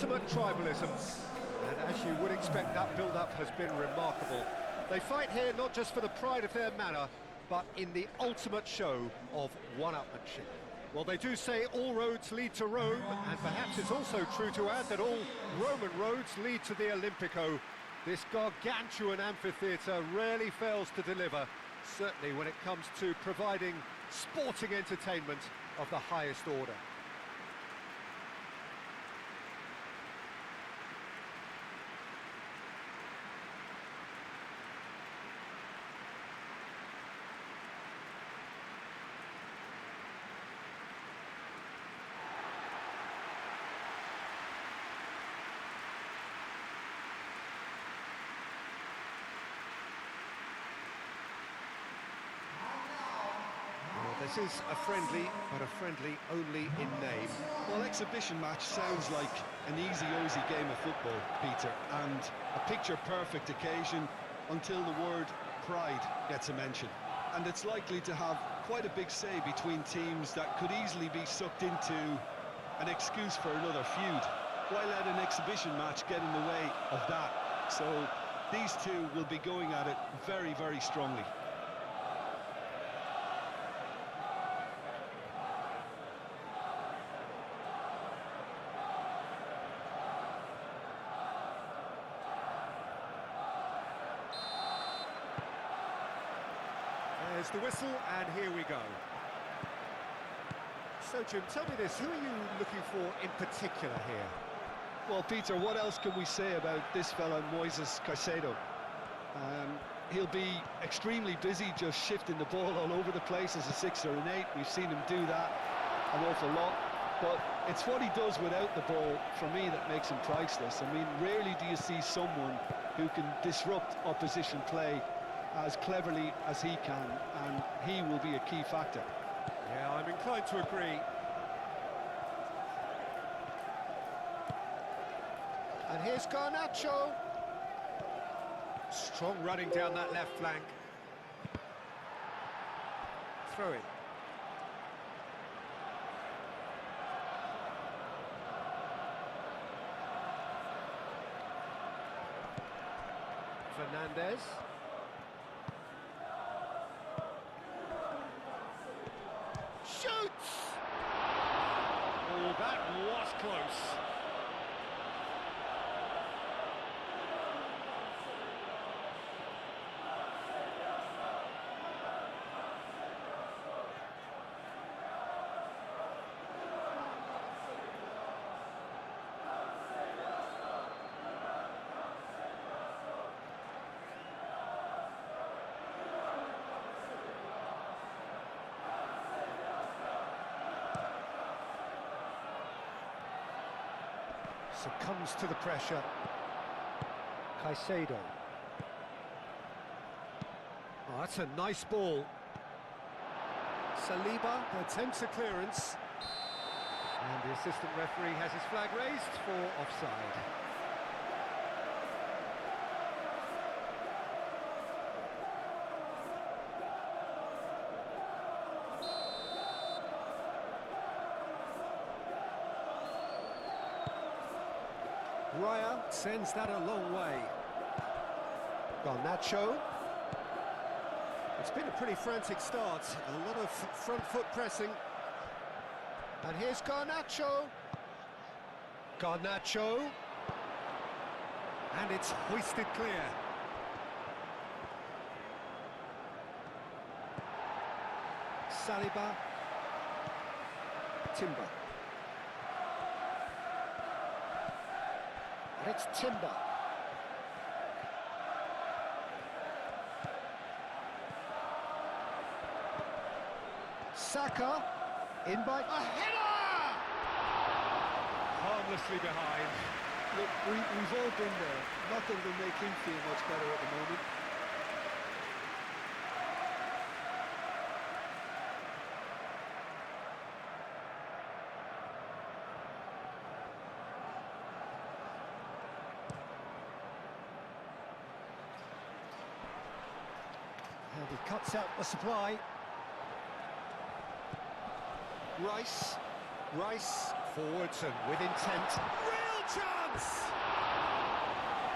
ultimate tribalism. And as you would expect, that build-up has been remarkable. They fight here not just for the pride of their manor, but in the ultimate show of one-upmanship. Well, they do say all roads lead to Rome, and perhaps it's also true to add that all Roman roads lead to the Olimpico. This gargantuan amphitheatre rarely fails to deliver, certainly when it comes to providing sporting entertainment of the highest order. This is a friendly, but a friendly only in name. Well, exhibition match sounds like an easy-ozy game of football, Peter, and a picture-perfect occasion until the word pride gets a mention. And it's likely to have quite a big say between teams that could easily be sucked into an excuse for another feud. Why let an exhibition match get in the way of that? So these two will be going at it very, very strongly. There's the whistle, and here we go. So, Jim, tell me this, who are you looking for in particular here? Well, Peter, what else can we say about this fella, Moises Caicedo? He'll be extremely busy just shifting the ball all over the place as a 6 or an 8. We've seen him do that an awful lot. But it's what he does without the ball, for me, that makes him priceless. I mean, rarely do you see someone who can disrupt opposition play as cleverly as he can, and he will be a key factor. Yeah, I'm inclined to agree. And here's Garnacho. Strong running down that left flank. Throw in. Fernandez. Shoots! Oh, that was close. Succumbs to the pressure. Caicedo. Oh, that's a nice ball. Saliba attempts a clearance. And the assistant referee has his flag raised for offside. Raya sends that a long way. Garnacho. It's been a pretty frantic start, a lot of front foot pressing. And here's Garnacho. Garnacho. And it's hoisted clear. Saliba. Timber. And it's Timber. Saka, in by... A header! Harmlessly behind. Look, we've all been there. Nothing will make him feel much better at the moment. And he cuts out the supply. Rice forwards and with intent. Real real chance!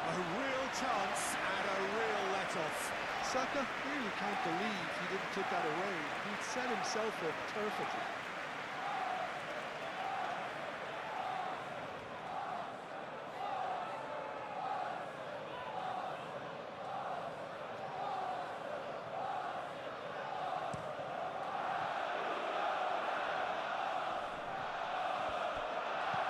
A real chance and a real let-off. Saka really can't believe he didn't put that away. He'd set himself up perfectly.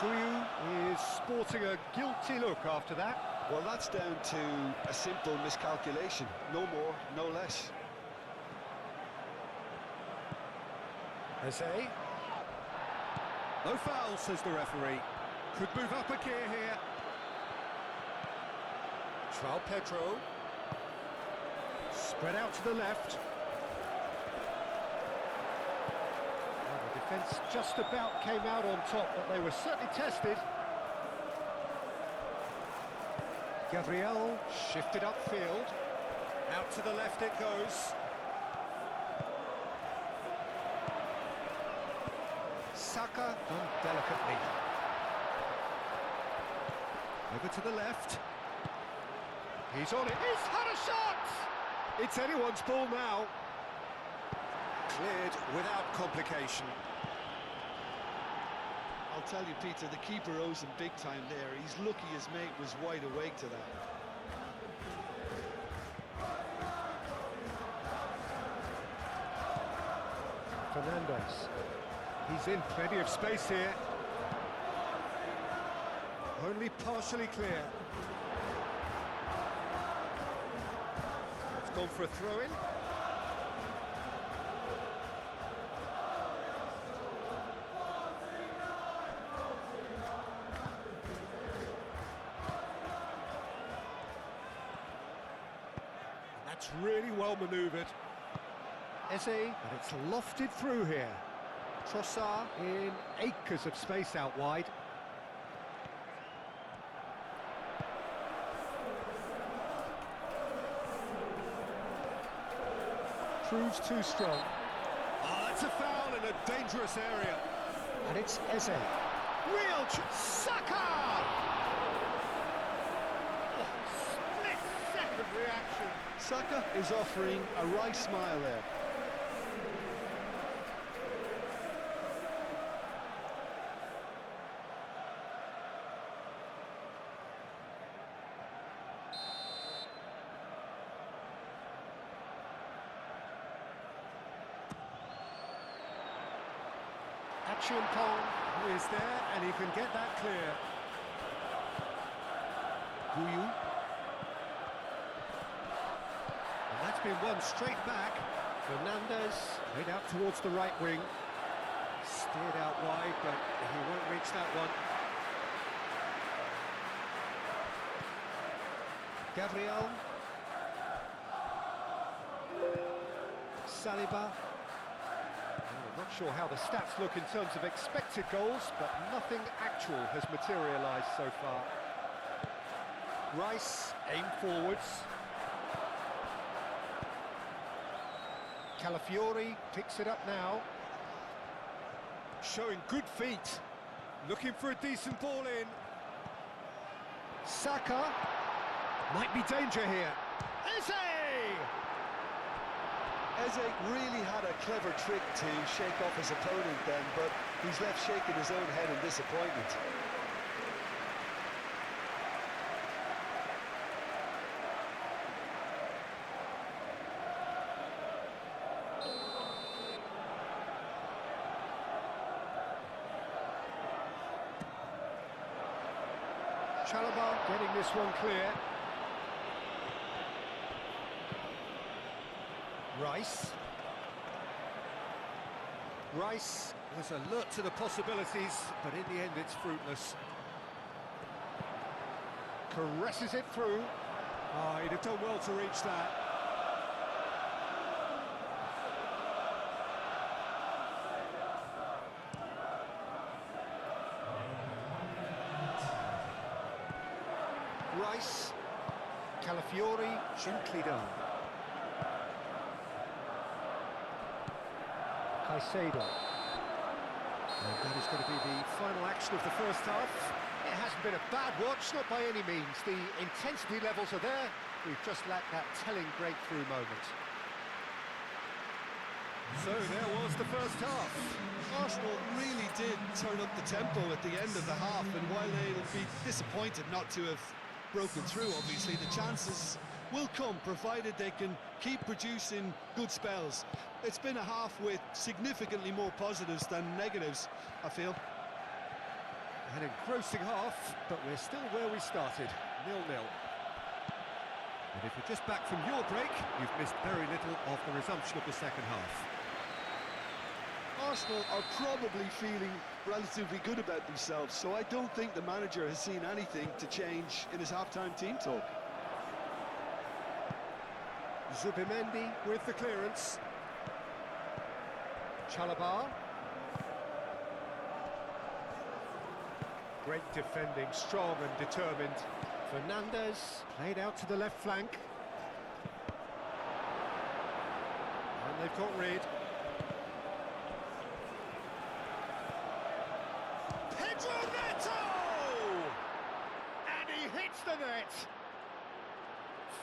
Guyu is sporting a guilty look after that. Well, that's down to a simple miscalculation. No more, no less. Eze. No foul, says the referee. Could move up a gear here. João Pedro. Spread out to the left. Well, the defence just about came out on top, but they were certainly tested. Gabriel shifted upfield. Out to the left it goes. Saka done delicately. Over to the left. He's on it. He's had a shot! It's anyone's ball now. Cleared without complication. I'll tell you, Peter, the keeper owes him big time there. He's lucky his mate was wide awake to that. Fernandes. He's in plenty of space here. Only partially clear. It's gone for a throw-in. That's really well manoeuvred. Eze, but it's lofted through here. Trossard in acres of space out wide. Proves too strong. Oh, that's a foul in a dangerous area. And it's Eze. Real Saka! Oh, split-second reaction. Saka is offering a wry smile there. Chimpong is there, and he can get that clear. Guyu. And that's been won straight back. Fernandes played out towards the right wing. Steered out wide, but he won't reach that one. Gabriel. Saliba. I'm not sure how the stats look in terms of expected goals, but nothing actual has materialised so far. Rice, aim forwards. Calafiori picks it up now. Showing good feet. Looking for a decent ball in. Saka. Might be danger here. Eze! Eze really had a clever trick to shake off his opponent then, but he's left shaking his own head in disappointment. Chalobah getting this one clear. Rice was alert to the possibilities, but in the end it's fruitless. Caresses it through. Oh, he'd have done well to reach that. Rice, Calafiori, gently done. Caicedo. And that is going to be the final action of the first half. It hasn't been a bad watch, not by any means. The intensity levels are there. We've just lacked that telling breakthrough moment. So there was the first half. Arsenal really did turn up the tempo at the end of the half, and while they'll be disappointed not to have broken through, obviously, the chances will come, provided they can keep producing good spells. It's been a half with significantly more positives than negatives, I feel. An engrossing half, but we're still where we started, 0-0. And if you're just back from your break, you've missed very little of the resumption of the second half. Arsenal are probably feeling relatively good about themselves, so I don't think the manager has seen anything to change in his half-time team talk. Zubimendi with the clearance. Chalobah. Great defending, strong and determined. Fernandez played out to the left flank. And they've got rid. Pedro Neto! And he hits the net.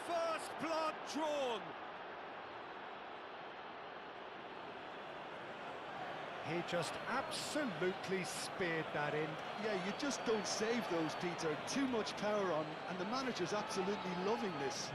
First blood drawn. He just absolutely speared that in. Yeah, you just don't save those, Peter. Too much power on, and the manager's absolutely loving this.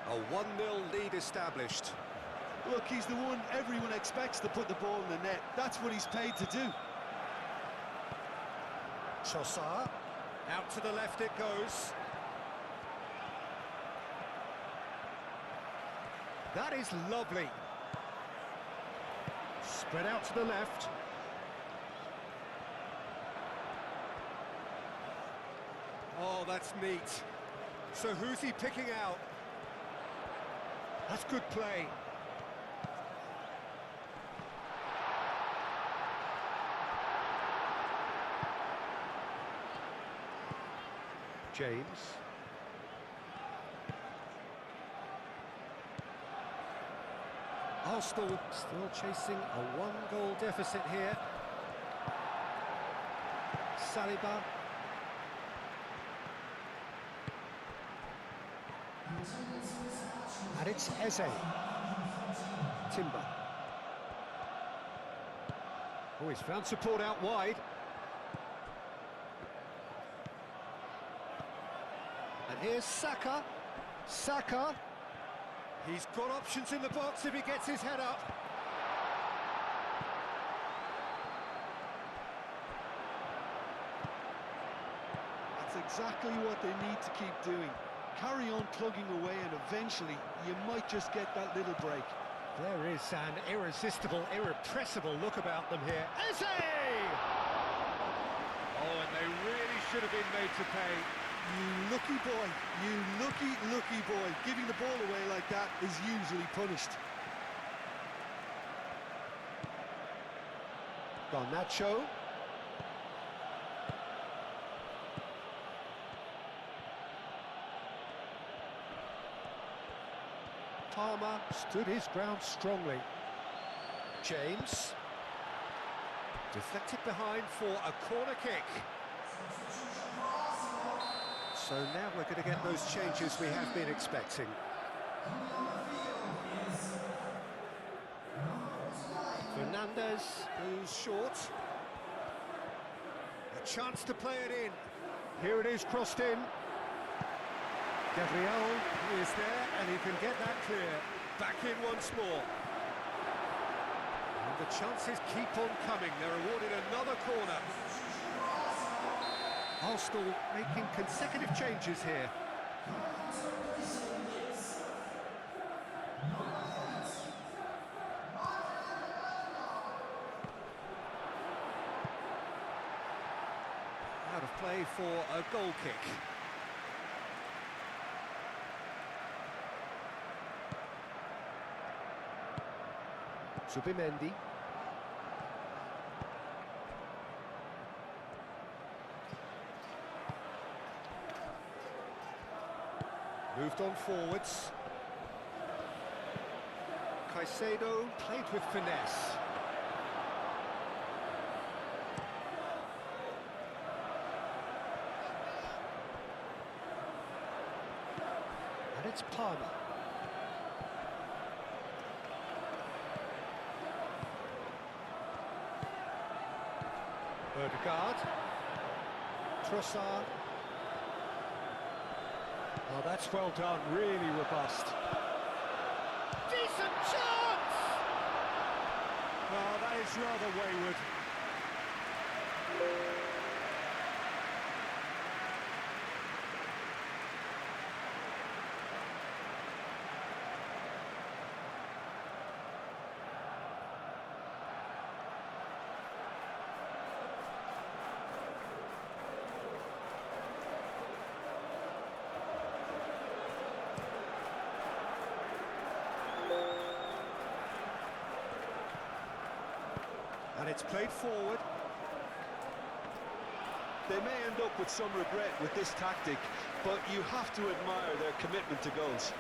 A 1-0 lead established. Look, he's the one everyone expects to put the ball in the net. That's what he's paid to do. Trossard, out to the left it goes. That is lovely. Spread out to the left. Oh, that's neat. So who's he picking out? That's good play. James. Arsenal still chasing a one-goal deficit here. Saliba. And it's Eze. Timber. Oh, he's found support out wide. And here's Saka. Saka. He's got options in the box if he gets his head up. That's exactly what they need to keep doing. Carry on plugging away, and eventually you might just get that little break. There is an irresistible, irrepressible look about them here. Eze! Oh, and they really should have been made to pay. You lucky boy, you lucky boy. Giving the ball away like that is usually punished. Garnacho. Palmer stood his ground strongly. James. Deflected behind for a corner kick. So now we're going to get those changes we have been expecting. Fernandez goes short. A chance to play it in. Here it is, crossed in. Gabriel is there, and he can get that clear. Back in once more. And the chances keep on coming. They're awarded another corner. Arsenal making consecutive changes here. Out of play for a goal kick. Zubimendi. Moved on forwards. Caicedo played with finesse. And it's Palmer. Ødegaard. Trossard. Oh, that's well done, really robust. Decent chance! Oh, that is rather wayward. And it's played forward. They may end up with some regret with this tactic, but you have to admire their commitment to goals.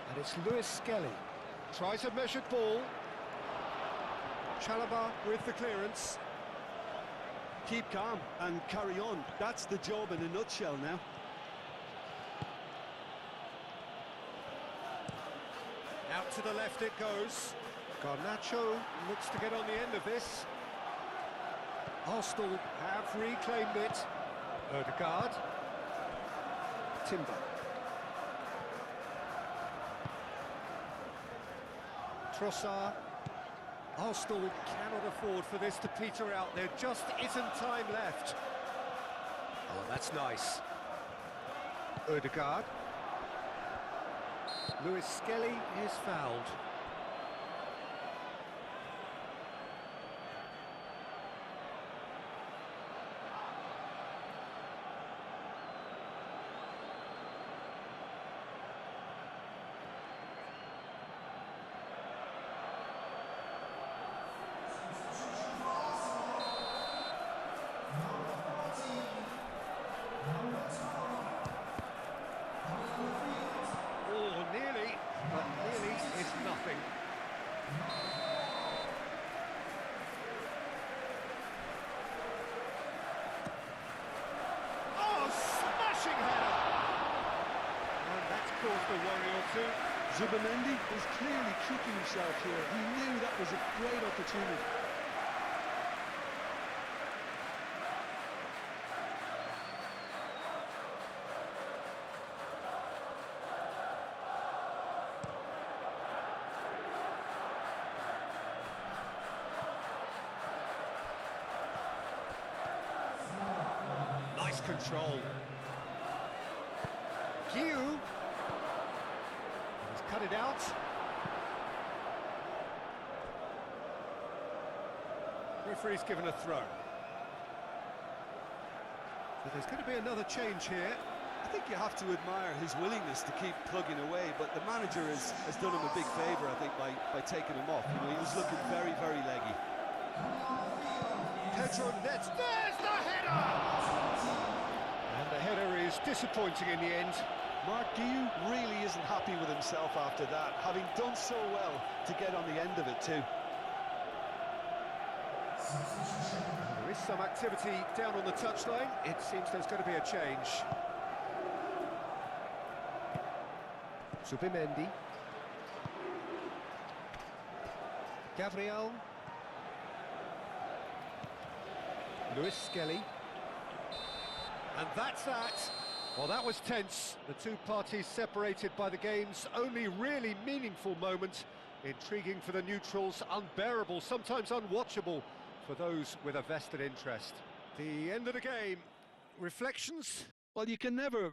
And it's Lewis Skelly. Tries a measured ball. Chalobah with the clearance. Keep calm and carry on. That's the job in a nutshell now. Out to the left it goes. Garnacho looks to get on the end of this. Arsenal have reclaimed it. Ødegaard. Timber. Trossard. Arsenal cannot afford for this to peter out. There just isn't time left. Oh, that's nice. Ødegaard. Lewis Skelly is fouled. But nearly is nothing. Oh, smashing header! And that's caused a worry or two. Zubimendi is clearly kicking himself here. He knew that was a great opportunity. Nice control. Hugh. He's cut it out. Referee's given a throw. But there's going to be another change here. I think you have to admire his willingness to keep plugging away, but the manager has done him a big favour, I think, by taking him off. You know, he was looking very, very leggy. Pedro Nets, there's the header! And the header is disappointing in the end. Mark Guiu really isn't happy with himself after that, having done so well to get on the end of it too. There is some activity down on the touchline. It seems there's going to be a change. Zubimendi. Gabriel. Lewis Skelly. And that's that. Well, that was tense. The two parties separated by the game's only really meaningful moment. Intriguing for the neutrals, unbearable, sometimes unwatchable for those with a vested interest. The end of the game. Reflections? Well, you can never